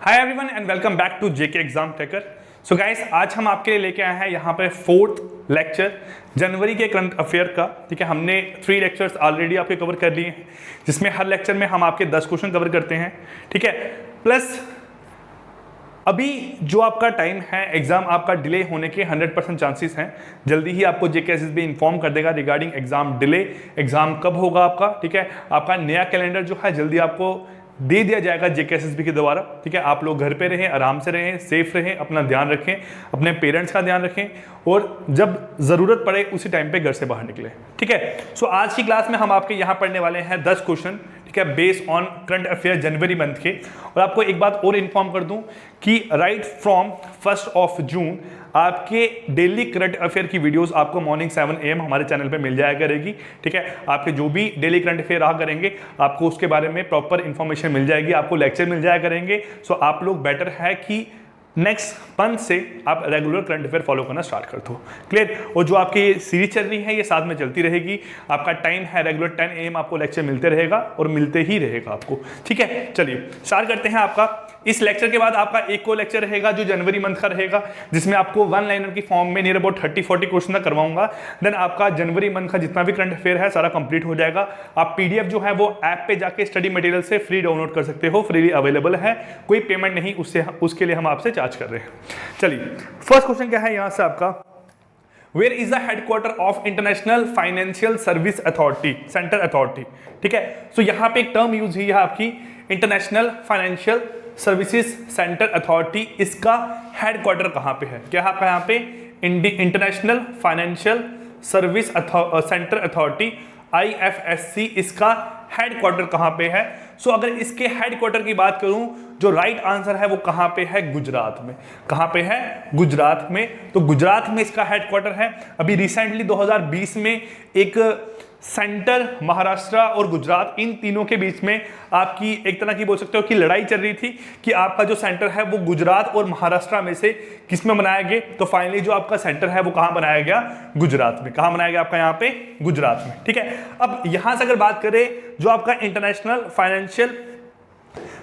Hi everyone and welcome back to JK exam taker. So guys, आज हम आपके लिए लेके आए हैं यहाँ पे फोर्थ लेक्चर जनवरी के करंट अफेयर का। ठीक है, हमने 3 लेक्चर्स ऑलरेडी आपके कवर कर लिए हैं, जिसमें हर लेक्चर में हम आपके 10 क्वेश्चन कवर करते हैं। ठीक है, प्लस अभी जो आपका टाइम है एग्जाम आपका डिले होने के 100% चांसेस हैं। जल्दी ही आपको जेके एसएसबी इन्फॉर्म कर देगा रिगार्डिंग एग्जाम डिले, एग्जाम कब होगा आपका। ठीक है, आपका नया कैलेंडर जो है जल्दी आपको दे दिया जाएगा जेके एसएसबी के द्वारा। ठीक है, आप लोग घर पे रहें, आराम से रहें, सेफ रहें, अपना ध्यान रखें, अपने पेरेंट्स का ध्यान रखें और जब ज़रूरत पड़े उसी टाइम पे घर से बाहर निकलें। ठीक है, सो आज की क्लास में हम आपके यहाँ पढ़ने वाले हैं 10 क्वेश्चन। ठीक है, based on current affair January month के। और आपको एक बात और इन्फॉर्म कर दूं कि राइट फ्रॉम 1 जून आपके डेली करंट अफेयर की वीडियोस आपको मॉर्निंग 7 AM हमारे चैनल पे मिल जाया करेगी। ठीक है, आपके जो भी डेली करंट अफेयर रहा करेंगे आपको उसके बारे में प्रॉपर इंफॉर्मेशन मिल जाएगी, आपको लेक्चर मिल जाया करेंगे। सो आप लोग बेटर है कि नेक्स्ट मंथ से आप रेगुलर करंट अफेयर फॉलो करना स्टार्ट कर दो। क्लियर? और जो आपकी सीरीज चल रही है ये साथ में चलती रहेगी। आपका टाइम है रेगुलर 10 AM आपको लेक्चर मिलते रहेगा और मिलते ही रहेगा आपको। ठीक है, चलिए स्टार्ट करते हैं। आपका इस लेक्चर के बाद आपका एक को लेक्चर रहेगा जो जनवरी मंथ का रहेगा, जिसमें आपको 1 लाइनर की फॉर्म में नियर अबाउट 30-40 क्वेश्चन तक करवाऊंगा। देन आपका जनवरी मंथ का जितना भी करंट अफेयर है सारा कंप्लीट हो जाएगा। आप पीडीएफ जो है वो ऐप पे जाके स्टडी मटेरियल से फ्री डाउनलोड कर सकते हो, फ्रीली अवेलेबल है, कोई पेमेंट नहीं उसके लिए हम आपसे चार्ज कर रहे हैं। चलिए, फर्स्ट क्वेश्चन क्या है यहां से आपका, Where is the headquarter of International Financial Service Authority, Center Authority? ठीक है, सो यहाँ पे एक टर्म यूज हुई है आपकी international financial services centre authority. इसका हेडक्वार्टर कहाँ पे है? क्या आपका यहाँ पे international financial service centre authority IFSC, इसका हेडक्वार्टर कहाँ पे है? सो अगर इसके हेडक्वार्टर की बात करूं, जो राइट आंसर है वो कहां पे है? गुजरात में। कहां पे है? गुजरात में। तो गुजरात में इसका हेडक्वार्टर है। अभी रिसेंटली 2020 में एक सेंटर महाराष्ट्र और गुजरात, इन तीनों के बीच में आपकी एक तरह की बोल सकते हो कि लड़ाई चल रही थी कि आपका जो सेंटर है वो गुजरात और महाराष्ट्र में से किस में बनाया गया। तो फाइनली जो आपका सेंटर है वो कहां बनाया गया? गुजरात में। कहां बनाया गया आपका? यहाँ पे गुजरात में। ठीक है, अब यहां से अगर बात करें, जो आपका international financial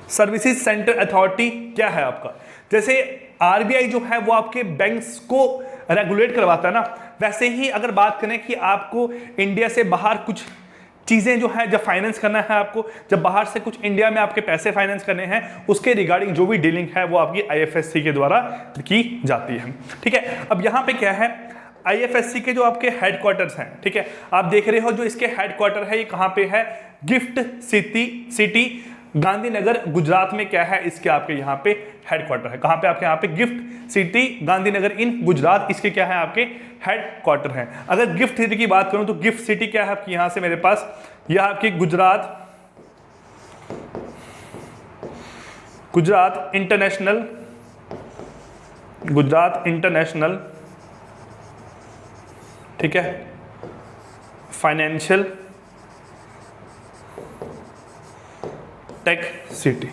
services centre authority क्या है आपका, जैसे आरबीआई जो है वो आपके बैंक्स को रेगुलेट करवाता है ना, वैसे ही अगर बात करें कि आपको इंडिया से बाहर कुछ चीजें जो है जब फाइनेंस करना है, आपको जब बाहर से कुछ इंडिया में आपके पैसे फाइनेंस करने हैं, उसके रिगार्डिंग जो भी डीलिंग है वो आपकी IFSC के द्वारा की जाती है। ठीक है, अब यहाँ पे क्या है, IFSC के जो आपके हेडक्वार्टर्स हैं, ठीक है, आप देख रहे हो जो इसके हेडक्वार्टर है ये कहाँ पे है? गिफ्ट सिटी गांधीनगर गुजरात में क्या है? इसके आपके यहाँ पे हेडक्वार्टर है। कहाँ पे? आपके यहाँ पे गिफ्ट सिटी गांधीनगर इन गुजरात, इसके क्या है? आपके हेडक्वार्टर है। अगर गिफ्ट सिटी की बात करूं तो गिफ्ट सिटी क्या है आपकी यहाँ से मेरे पास? यह आपकी गुजरात इंटरनेशनल, ठीक है, फाइनेंशियल टेक सिटी।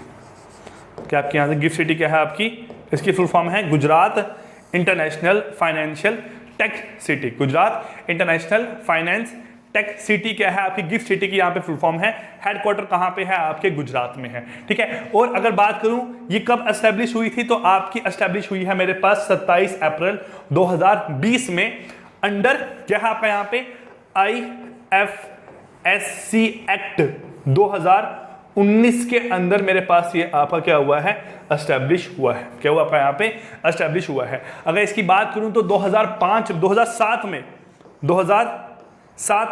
क्या आपके यहाँ से गिफ्ट सिटी क्या है आपकी? इसकी फुल फॉर्म है Gujarat international financial tech city. Gujarat international finance tech city क्या है आपकी? गिफ्ट सिटी की यहाँ पे फुल फॉर्म है। हेडक्वार्टर कहाँ पे है? आपके गुजरात में है। ठीक है, और अगर बात करूं ये कब एस्टेब्लिश हुई थी, तो आपकी एस्टेब्लिश हुई है मेरे पास 27 अप्रैल 2020 में, अंडर क्या है आपका यहाँ पे? IFSC एक्ट 2019 के अंदर मेरे पास ये आपका क्या हुआ है? एस्टेब्लिश हुआ है। क्या हुआ आपका यहाँ पे? एस्टेब्लिश हुआ है। अगर इसकी बात करूं तो 2007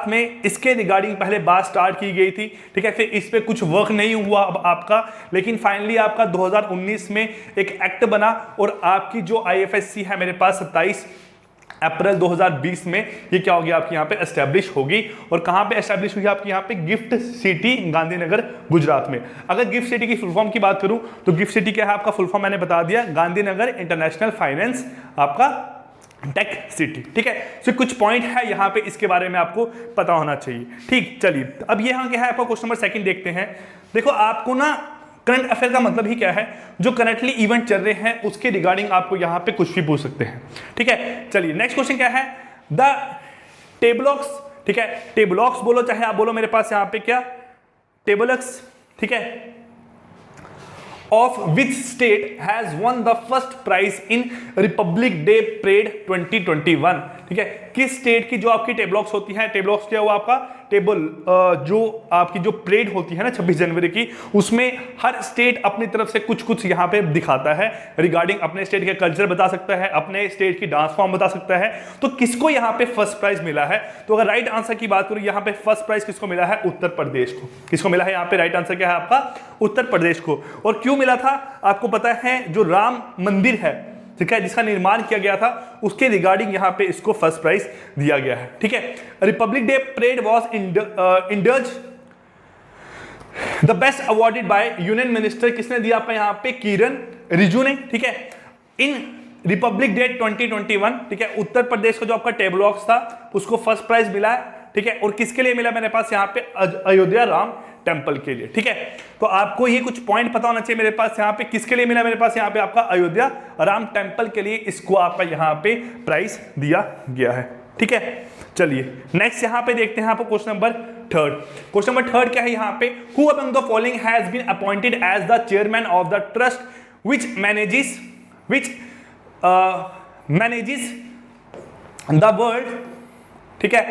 में इसके रिगार्डिंग पहले बात स्टार्ट की गई थी। ठीक है, फिर इस पे कुछ वर्क नहीं हुआ अब आपका, लेकिन फाइनली आपका 2019 में एक एक्ट बना और आपकी जो IFSC है मेरे पास 27 अप्रैल 2020 में ये क्या होगी? आपकी यहाँ पे एस्टेब्लिश होगी। और कहाँ पे एस्टेब्लिश हुई? आपकी यहाँ पे गिफ्ट सिटी गांधीनगर गुजरात में। अगर गिफ्ट सिटी की फुल फॉर्म की बात करूं तो गिफ्ट सिटी क्या है आपका? फुल फॉर्म मैंने बता दिया, गांधीनगर इंटरनेशनल फाइनेंस आपका टेक सिटी। ठीक है, तो कुछ पॉइंट है यहाँ पे इसके बारे में आपको पता होना चाहिए। ठीक, चलिए अब यहाँ क्या है आपका क्वेश्चन नंबर 2 देखते हैं। देखो आपको ना करंट अफेयर का मतलब ही क्या है? जो करंटली इवेंट चल रहे हैं उसके रिगार्डिंग आपको यहाँ पे कुछ भी पूछ सकते हैं। ठीक है, चलिए नेक्स्ट क्वेश्चन क्या है? द टेबलॉक्स, ठीक है, टेबलॉक्स बोलो चाहे आप बोलो मेरे पास यहाँ पे क्या? टेबलॉक्स, ठीक है, of which state has won the first prize in republic day parade 2021। ठीक है, किस स्टेट की जो आपकी टेबलॉक्स होती है, टेबलॉक्स क्या हुआ आपका टेबल, जो आपकी जो परेड होती है ना 26 जनवरी की, उसमें हर स्टेट अपनी तरफ से कुछ कुछ यहाँ पे दिखाता है रिगार्डिंग अपने स्टेट के कल्चर बता सकता है, अपने स्टेट की डांस फॉर्म बता सकता है। तो किसको यहाँ पे फर्स्ट प्राइज मिला है? तो अगर राइट आंसर की बात करूं, यहाँ पे फर्स्ट प्राइज किसको मिला है? उत्तर प्रदेश को। किसको मिला है? यहाँ पे राइट आंसर क्या है आपका? उत्तर प्रदेश को। और क्यों मिला था आपको पता है? जो राम मंदिर है, ठीक है, जिसका निर्माण किया गया था, उसके रिगार्डिंग यहां पे इसको फर्स्ट प्राइज दिया गया है। ठीक है, Republic day parade was indulge the best awarded by union minister. किसने दिया आपका यहां पे? किरण रिजिजू ने। ठीक है, इन रिपब्लिक डे 2021, ठीक है, उत्तर प्रदेश का जो आपका टेबलॉक्स था उसको फर्स्ट प्राइज मिला है। ठीक है, और किसके लिए मिला मेरे पास यहाँ पे? अयोध्या राम टेंपल के लिए। ठीक है, तो आपको ये कुछ पॉइंट पता होना चाहिए मेरे पास यहाँ पे किसके लिए मिला। मेरे पास यहाँ पे आपका अयोध्या राम टेंपल के लिए इसको आपका यहाँ पे प्राइज दिया गया है। ठीक है, चलिए नेक्स्ट यहाँ पे देखते हैं आपको question number third. Question number third क्या है यहाँ पे? Who among the following has been appointed as the chairman of the trust which manages the world, ठीक है,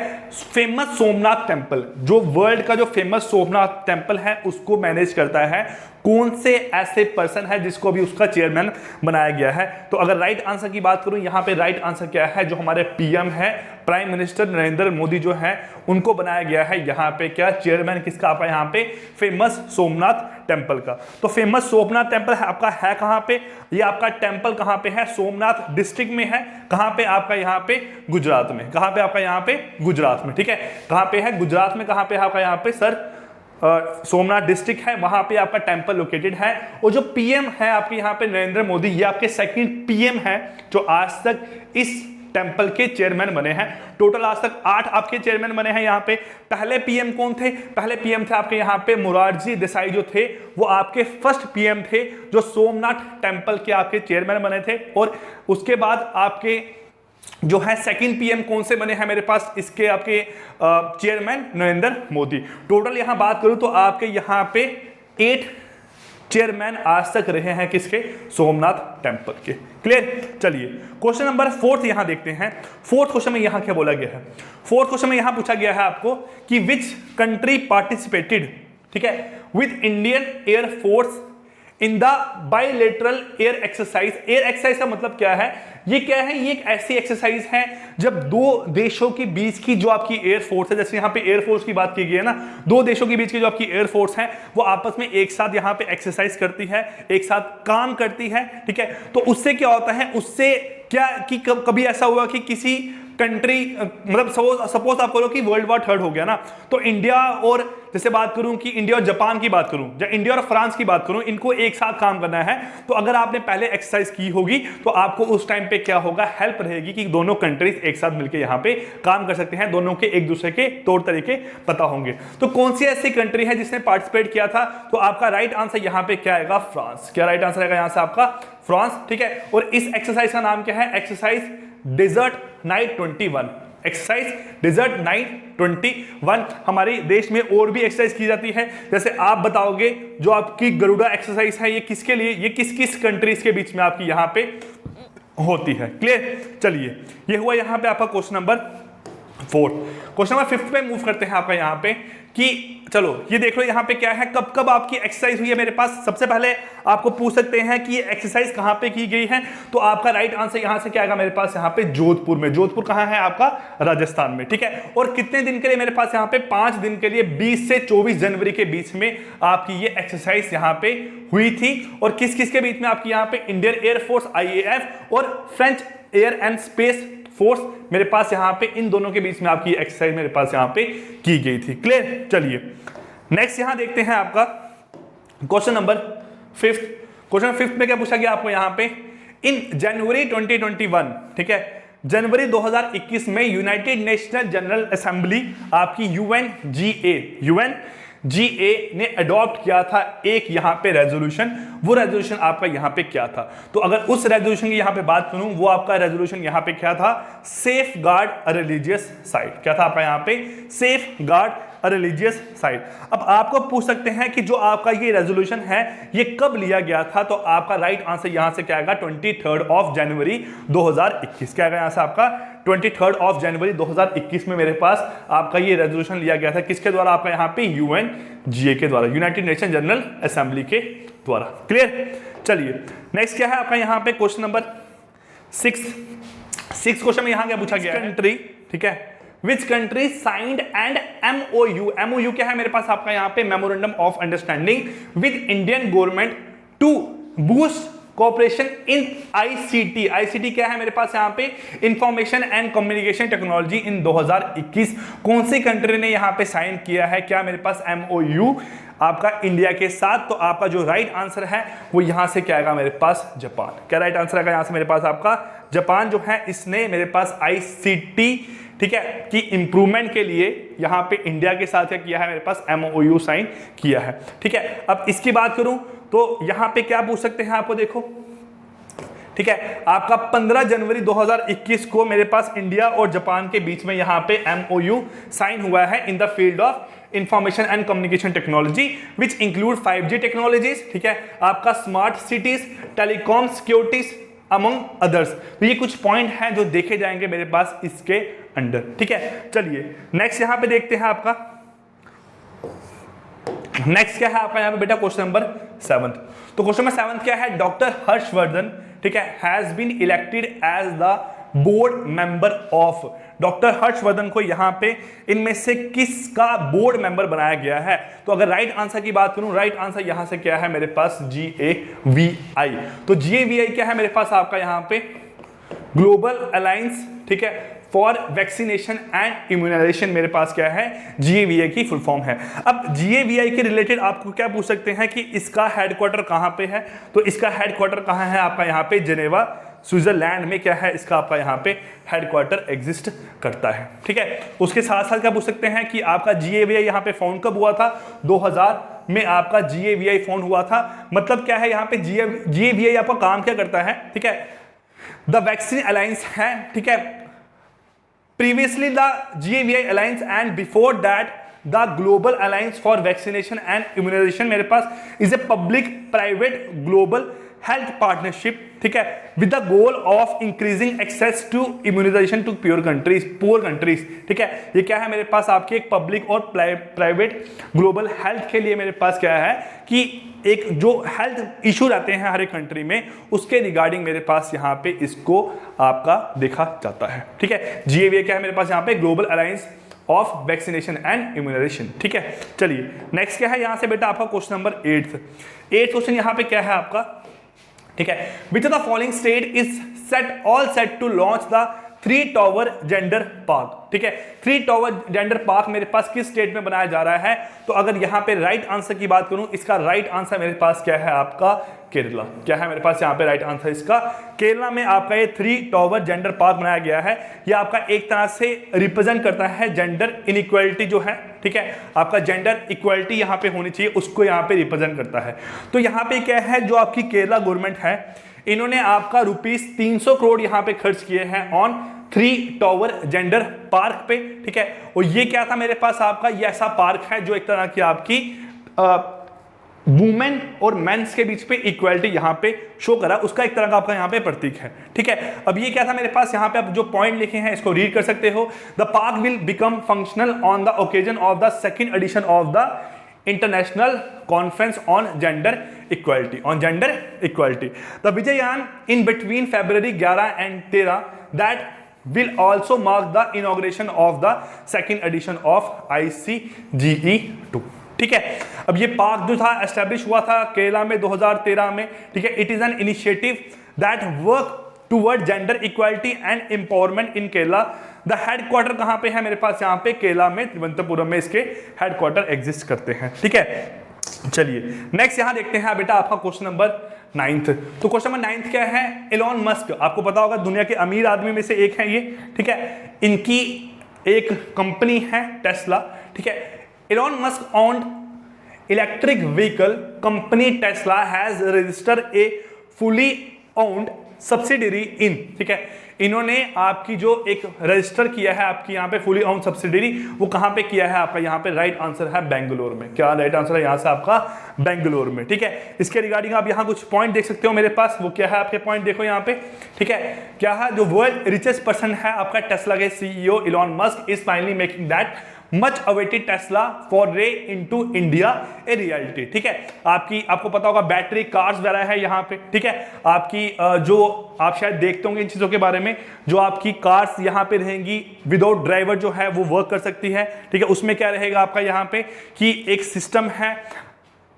फेमस सोमनाथ टेंपल। जो वर्ल्ड का जो फेमस सोमनाथ टेंपल है उसको मैनेज करता है कौन से ऐसे पर्सन है जिसको अभी उसका चेयरमैन बनाया गया है? तो अगर राइट आंसर की बात करूं, यहां पे राइट आंसर क्या है? जो हमारे पीएम है, प्राइम मिनिस्टर नरेंद्र मोदी जो है, उनको बनाया गया है यहां पे क्या? चेयरमैन किसका आपका यहां पे? फेमस सोमनाथ टेंपल का। तो फेमस सोमनाथ टेंपल है आपका है कहां पे? ये आपका टेंपल कहां पे है? सोमनाथ डिस्ट्रिक्ट में है। कहां पे आपका? यहां पे गुजरात में। कहां पे आपका? यहां पे गुजरात में। ठीक है, कहां पे है? गुजरात में। कहां पे है आपका? यहां पे सर सोमनाथ डिस्ट्रिक्ट है, वहां पे आपका टेंपल लोकेटेड है। और जो पीएम है आपके यहाँ पे नरेंद्र मोदी, ये आपके सेकंड पीएम है जो आज तक इस टेंपल के चेयरमैन बने हैं। टोटल आज तक 8 आपके चेयरमैन बने हैं यहाँ पे। पहले पीएम कौन थे? पहले पीएम थे आपके यहाँ पे मोरारजी देसाई जो थे, वो आपके फर्स्ट पीएम थे जो सोमनाथ टेंपल के आपके चेयरमैन बने थे। और उसके बाद आपके जो है सेकंड पीएम कौन से बने हैं मेरे पास? इसके आपके चेयरमैन नरेंद्र मोदी। टोटल यहां बात करूं तो आपके यहां पे 8 चेयरमैन आज तक रहे हैं किसके? सोमनाथ टेंपल के। क्लियर? चलिए क्वेश्चन नंबर 4 यहां देखते हैं। फोर्थ क्वेश्चन में यहां क्या बोला गया है? फोर्थ क्वेश्चन में यहां पूछा गया है आपको कि विच कंट्री पार्टिसिपेटेड, ठीक है, with Indian air force in the bilateral air exercise. Air exercise का मतलब क्या है? ये क्या है? ये एक ऐसी एक्सरसाइज है जब दो देशों के बीच की जो आपकी एयर फोर्स है, जैसे यहाँ पे एयर फोर्स की बात की गई है ना, दो देशों के बीच की जो आपकी एयर फोर्स है वो आपस में एक साथ यहाँ पे एक्सरसाइज करती है, एक साथ काम करती है। ठीक है, तो उससे क्या होता है? उससे क्या कि कभी ऐसा हुआ कि किसी कंट्री, मतलब सपोज आप करो कि वर्ल्ड वॉर थर्ड हो गया ना, तो इंडिया और जैसे बात करूं कि इंडिया और जापान की बात करूं या इंडिया और फ्रांस की बात करूं, इनको एक साथ काम करना है। तो अगर आपने पहले एक्सरसाइज की होगी तो आपको उस टाइम पे क्या होगा? हेल्प रहेगी कि दोनों कंट्रीज एक साथ मिलकर यहां पे काम कर सकते हैं, दोनों के एक दूसरे के तौर तरीके पता होंगे। तो कौन सी ऐसी कंट्री है जिसने पार्टिसिपेट किया था? तो आपका राइट आंसर यहां पे क्या आएगा? फ्रांस। क्या राइट आंसर आएगा यहां से आपका? फ्रांस। ठीक है, और इस एक्सरसाइज का नाम क्या है? Exercise Desert Knight 21। Exercise Desert Knight 21। हमारे देश में और भी एक्सरसाइज की जाती है, जैसे आप बताओगे जो आपकी गरुड़ा एक्सरसाइज है, ये किसके लिए, ये किस किस कंट्रीज के बीच में आपकी यहां पे होती है? क्लियर? चलिए ये हुआ यहां पे आपका क्वेश्चन नंबर 4। क्वेश्चन नंबर 5 पे मूव करते हैं आपका यहां पे कि चलो ये देख लो यहां पे क्या है, कब कब आपकी एक्सरसाइज हुई है मेरे पास। सबसे पहले आपको पूछ सकते हैं कि ये एक्सरसाइज कहां पे की गई है, तो आपका राइट आंसर यहां से क्या आएगा मेरे पास? यहां पे जोधपुर में। जोधपुर कहां है आपका? राजस्थान में। ठीक है, और कितने दिन के लिए मेरे पास? यहां पे 5 दिन के लिए 20 से 24 जनवरी के बीच में आपकी ये एक्सरसाइज यहां पे हुई थी। और किस किस के बीच में? आपकी यहां पे इंडियन एयरफोर्स IAF और French air and space force मेरे पास यहां पे, इन दोनों के बीच में आपकी एक्सरसाइज मेरे पास यहां पे की गई थी। क्लियर? चलिए नेक्स्ट यहां देखते हैं आपका क्वेश्चन नंबर 5। क्वेश्चन 5 में क्या पूछा गया आपको यहां पे? इन जनवरी 2021, ठीक है, जनवरी 2021 में यूनाइटेड नेशनल जनरल असेंबली आपकी UNGA ने अडॉप्ट किया था एक यहां पे रेजोल्यूशन। वो रेजोल्यूशन आपका यहां पे क्या था? तो अगर उस रेजोल्यूशन की यहां पे बात करूं, वो आपका रेजोल्यूशन यहां पे क्या था? Safe guard religious site. क्या था आपका यहां पे? Safe guard religious site. अब आपको पूछ सकते हैं कि जो आपका ये रेजोल्यूशन है ये कब लिया गया था, तो आपका राइट आंसर यहां से क्या आएगा 23 जनवरी 2021। क्या आएगा यहां से आपका 23 जनवरी 2021 में मेरे पास आपका ये रेजोल्यूशन लिया गया था। किसके द्वारा? आपका यहाँ पे UNGA के द्वारा, यूनाइटेड नेशन जनरल असेंबली के द्वारा। क्लियर? चलिए नेक्स्ट क्या है आपका यहाँ पे क्वेश्चन नंबर 6 क्वेश्चन में यहाँ क्या पूछा गया? कंट्री, ठीक है, which country signed and MOU क्या है मेरे पास आपका यहाँ पे memorandum of understanding with Indian government to boost cooperation in ICT क्या है मेरे पास यहाँ पे? Information and communication technology in 2021। कौन सी कंट्री ने यहाँ पे साइन किया है? क्या मेरे पास MOU आपका इंडिया के साथ। तो आपका जो राइट आंसर है वो यहां से क्या आएगा मेरे पास? जापान। क्या राइट आंसर आएगा यहां से मेरे पास आपका? जापान जो है इसने मेरे पास ICT, ठीक है, कि इंप्रूवमेंट के लिए यहां पे इंडिया के साथ क्या किया है मेरे पास? MOU साइन किया है। ठीक है, अब इसकी बात करूं तो यहां पे क्या पूछ सकते हैं आपको, देखो, ठीक है, आपका 15 जनवरी 2021 को मेरे पास इंडिया और जापान के बीच में यहां पे MOU साइन हुआ है in the field of information and communication technology which include 5G technologies, ठीक है, आपका smart cities, telecom securities among others. तो ये कुछ पॉइंट हैं जो देखे जाएंगे मेरे पास इसके अंडर। ठीक है, चलिए नेक्स्ट यहां पे देखते हैं आपका नेक्स्ट क्या है आपका यहाँ पे बेटा? Question number 7। तो क्वेश्चन नंबर 7 क्या है? डॉक्टर हर्षवर्धन, ठीक है, has been elected as the board member of. Doctor Harshvardhan को यहाँ पे इनमें से किसका बोर्ड मेंबर बनाया गया है? तो अगर राइट आंसर की बात करूं, राइट आंसर यहां से क्या है मेरे पास? GAVI। तो GAVI क्या है मेरे पास आपका यहाँ पे? ग्लोबल अलायंस, ठीक है, फॉर वैक्सीनेशन एंड इम्यूनाइजेशन मेरे पास क्या है? GAVI की फुल फॉर्म है। अब GAVI के रिलेटेड आपको क्या पूछ सकते हैं कि इसका हेडक्वार्टर कहां पे है? तो इसका हेडक्वार्टर कहां है आपका? यहाँ पे जेनेवा स्विट्जरलैंड में क्या है इसका आपका यहाँ पे हेडक्वार्टर एग्जिस्ट करता है। ठीक है, उसके साथ साथ क्या पूछ सकते हैं कि आपका GAVI यहाँ पे फाउंड कब हुआ था? 2000 में आपका GAVI फाउंड हुआ था। मतलब क्या है यहाँ पे GAVI आपका काम क्या करता है? ठीक है, द वैक्सीन अलायंस है, ठीक है, previously the GAVI alliance and before that the global alliance for vaccination and immunization मेरे पास is a public private global health partnership, ठीक है, with the goal of increasing access to immunization to poor countries, ठीक है। ये क्या है मेरे पास? आपके एक पब्लिक और प्राइवेट ग्लोबल हेल्थ के लिए मेरे पास क्या है कि एक जो हेल्थ इशू रहते हैं हर एक कंट्री में उसके रिगार्डिंग मेरे पास यहाँ पे इसको आपका देखा जाता है। ठीक है, GAVI क्या है मेरे पास यहाँ पे? Global alliance of vaccination and immunisation. ठीक है, चलिए नेक्स्ट क्या है यहाँ से बेटा आपका? क्वेश्चन नंबर 8 क्वेश्चन यहाँ पे क्या है आपका? ठीक है, which of the following state is set to launch the 3 tower gender park. ठीक है, 3 टावर जेंडर पार्क मेरे पास किस स्टेट में बनाया जा रहा है? तो अगर यहां पे राइट आंसर की बात करूं, इसका राइट आंसर मेरे पास क्या है आपका? केरला। क्या है मेरे पास यहाँ पे राइट आंसर इसका? केरला में आपका ये 3 टावर जेंडर पार्क बनाया गया है। ये आपका एक तरह से रिप्रेजेंट करता है जेंडर इनइक्वालिटी जो है, ठीक है, आपका जेंडर इक्वालिटी यहाँ पे होनी चाहिए, उसको यहाँ पे रिप्रेजेंट करता है। तो यहाँ पे क्या है, जो आपकी केरला गवर्नमेंट है इन्होंने आपका ₹300 करोड़ यहाँ पे खर्च किए हैं ऑन 3 टावर जेंडर पार्क पे। ठीक है, और ये क्या था मेरे पास आपका? ये ऐसा पार्क है जो एक तरह की आपकी वुमेन और मेंस के बीच पे इक्वालिटी यहाँ पे शो करा, उसका एक तरह का आपका यहाँ पे प्रतीक है। ठीक है, अब ये क्या था मेरे पास? यहाँ पे आप जो पॉइंट लिखे हैं इसको रीड कर सकते हो। The park will become functional on the occasion of the second edition of the international conference on gender equality the विजययान in between February 11 and 13 that will also mark the inauguration of the second edition of ICGE2। ठीक है, अब ये park जो था establish हुआ था केरला में 2013 में। ठीक है, it is an initiative that work toward gender equality and empowerment in Kerala. The headquarter कहां पे है मेरे पास? यहाँ पे केरला में तिरुवनंतपुरम में इसके हेडक्वार्टर एग्जिस्ट करते हैं। ठीक है, चलिए नेक्स्ट यहां देखते हैं बेटा आपका क्वेश्चन नंबर 9। तो क्वेश्चन नंबर 9 क्या है? एलोन मस्क, आपको पता होगा दुनिया के अमीर आदमी में से एक है ये। ठीक है, इनकी एक कंपनी है टेस्ला। ठीक है, Elon Musk owned electric vehicle company Tesla has registered a fully owned subsidiary in, ठीक है, इन्होंने आपकी जो एक रजिस्टर किया है आपकी यहाँ पे फुली ऑन सब्सिडरी, वो कहाँ पे किया है आपका, यहाँ पे राइट आंसर है बेंगलोर में। क्या राइट आंसर है यहाँ से आपका, बेंगलोर में, ठीक है। इसके रिगार्डिंग आप यहाँ कुछ पॉइंट देख सकते हो मेरे पास, वो क्या है आपके पॉइंट देखो यहाँ पे, ठीक है। क्या है, जो वर्ल्ड रिचेस्ट पर्सन है आपका टेस्ला के CEO Elon Musk is finally making that much awaited Tesla for रे इनटू इंडिया ए रियलिटी, ठीक है। आपको पता होगा बैटरी कार्स वगैरह है यहाँ पे, ठीक है। आपकी जो आप शायद देखते होंगे इन चीजों के बारे में, जो आपकी कार्स यहाँ पे रहेंगी विदाउट ड्राइवर जो है वो वर्क कर सकती है, ठीक है। उसमें क्या रहेगा आपका यहाँ पे कि एक सिस्टम है,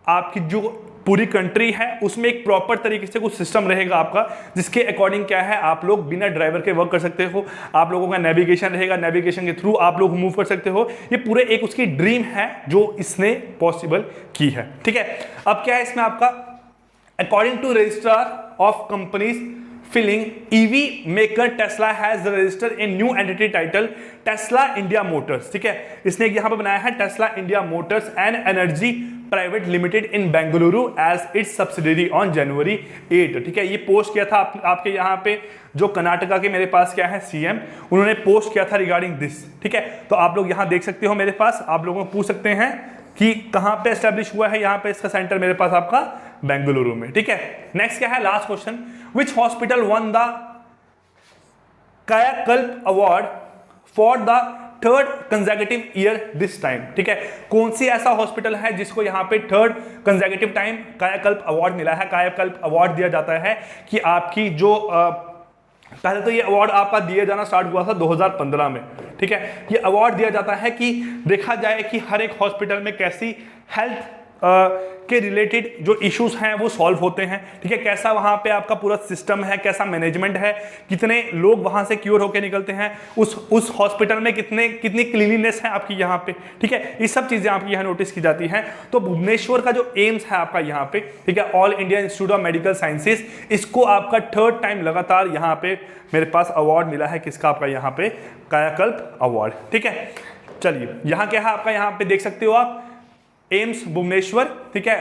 आपकी जो पूरी कंट्री है उसमें एक प्रॉपर तरीके से कुछ सिस्टम रहेगा आपका, जिसके अकॉर्डिंग क्या है आप लोग बिना ड्राइवर के वर्क कर सकते हो। आप लोगों का नेविगेशन रहेगा, नेविगेशन के थ्रू आप लोग मूव कर सकते हो। ये पूरे एक उसकी ड्रीम है जो इसने पॉसिबल की है, ठीक है। अब क्या है इसमें आपका, according to registrar of companies filling EV maker Tesla has registered a new entity title Tesla India Motors, ठीक है। इसने यहाँ पे बनाया है Tesla India Motors and Energy Private Limited in Bengaluru as its subsidiary on January 8, ठीक है। ये पोस्ट किया था आपके यहाँ पे जो कर्नाटका के मेरे पास क्या है सीएम, उन्होंने पोस्ट किया था रिगार्डिंग दिस, ठीक है। तो आप लोग यहाँ देख सकते हो मेरे पास, आप लोगों को पूछ सकते हैं कि कहाँ पे एस्टेब्लिश हुआ है, यहाँ पे इसका सेंटर मेरे पास आपका बेंगलुरु में, ठीक है। नेक्स्ट क्या है, last question, which hospital won the Kayakalp award for the third consecutive year this time, ठीक है। कौन सी ऐसा हॉस्पिटल है जिसको यहाँ पे थर्ड कंसेक्यूटिव टाइम कायाकल्प अवार्ड मिला है। कायाकल्प अवार्ड दिया जाता है कि आपकी जो पहले तो ये अवार्ड आपका दिया जाना स्टार्ट हुआ था 2015 में, ठीक है। ये अवार्ड दिया जाता है कि देखा जाए कि हर एक हॉस्पिटल में कैसी हेल्थ के रिलेटेड जो इश्यूज हैं वो सॉल्व होते हैं, ठीक है। कैसा वहाँ पे आपका पूरा सिस्टम है, कैसा मैनेजमेंट है, कितने लोग वहाँ से क्योर होकर निकलते हैं, उस हॉस्पिटल में कितनी क्लीनिनेस है आपकी यहाँ पे, ठीक है। ये सब चीज़ें आपकी यहाँ नोटिस की जाती हैं। तो भुवनेश्वर का जो एम्स है आपका यहाँ पे, ठीक है, all India institute of medical sciences, इसको आपका थर्ड टाइम लगातार यहाँ पे मेरे पास अवार्ड मिला है, किसका, आपका यहाँ पे कायाकल्प अवार्ड, ठीक है। चलिए यहाँ क्या है आपका, यहाँ पे देख सकते हो आप एम्स भुवनेश्वर, ठीक है,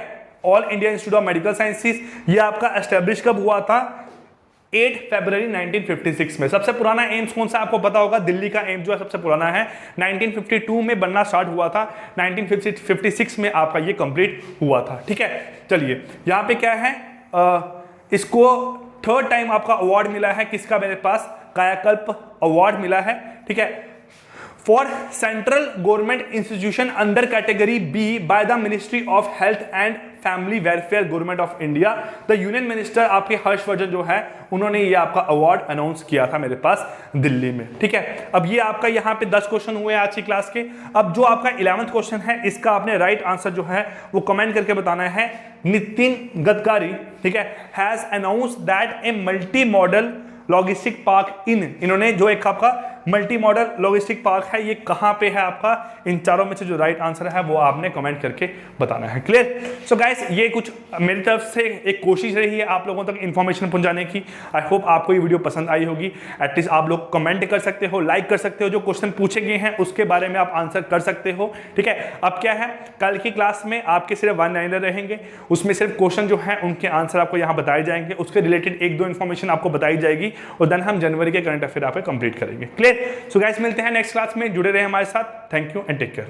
all India institute of medical sciences. ये आपका एस्टेब्लिश कब हुआ था, 8 फरवरी 1956 में। सबसे पुराना एम्स कौन सा आपको पता होगा, दिल्ली का एम्स जो है सबसे पुराना है, 1952 में बनना स्टार्ट हुआ था, 1956 में आपका ये कंप्लीट हुआ था, ठीक है। चलिए यहाँ पे क्या है, इसको थर्ड टाइम आपका अवार्ड मिला है, किसका, मेरे पास कायाकल्प अवार्ड मिला है, ठीक है, for central government institution under category B by the ministry of health and family welfare government of India. The union minister आपके हर्षवर्धन जो है, उन्होंने ये आपका अवार्ड अनाउंस किया था मेरे पास दिल्ली में, ठीक है। अब ये आपका यहाँ पे 10 क्वेश्चन हुए आज की क्लास के। अब जो आपका 11वां क्वेश्चन है, इसका आपने राइट आंसर जो है वो कमेंट करके बताना है। नितिन गडकरी, ठीक है, has announced that a multi modal logistic park इन्होंने जो एक आपका मल्टी मॉडल लॉजिस्टिक पार्क है, ये कहां पे है आपका, इन चारों में से जो राइट आंसर है वो आपने कमेंट करके बताना है। क्लियर। सो गाइस, ये कुछ मेरी तरफ से एक कोशिश रही है आप लोगों तक इन्फॉर्मेशन पहुंचाने की। आई होप आपको ये वीडियो पसंद आई होगी। एटलीस्ट आप लोग कमेंट कर सकते हो, लाइक कर सकते हो, जो क्वेश्चन पूछे गए हैं उसके बारे में आप आंसर कर सकते हो, ठीक है। अब क्या है, कल की क्लास में आपके सिर्फ 1 लाइनर रहेंगे, उसमें सिर्फ क्वेश्चन जो है उनके आंसर आपको यहाँ बताए जाएंगे, उसके रिलेटेड 1-2 इन्फॉर्मेशन आपको बताई जाएगी, और देन हम जनवरी के करंट अफेयर आप कंप्लीट करेंगे। क्लियर। सो गाइस, मिलते हैं नेक्स्ट क्लास में, जुड़े रहे हमारे साथ। Thank you and take care.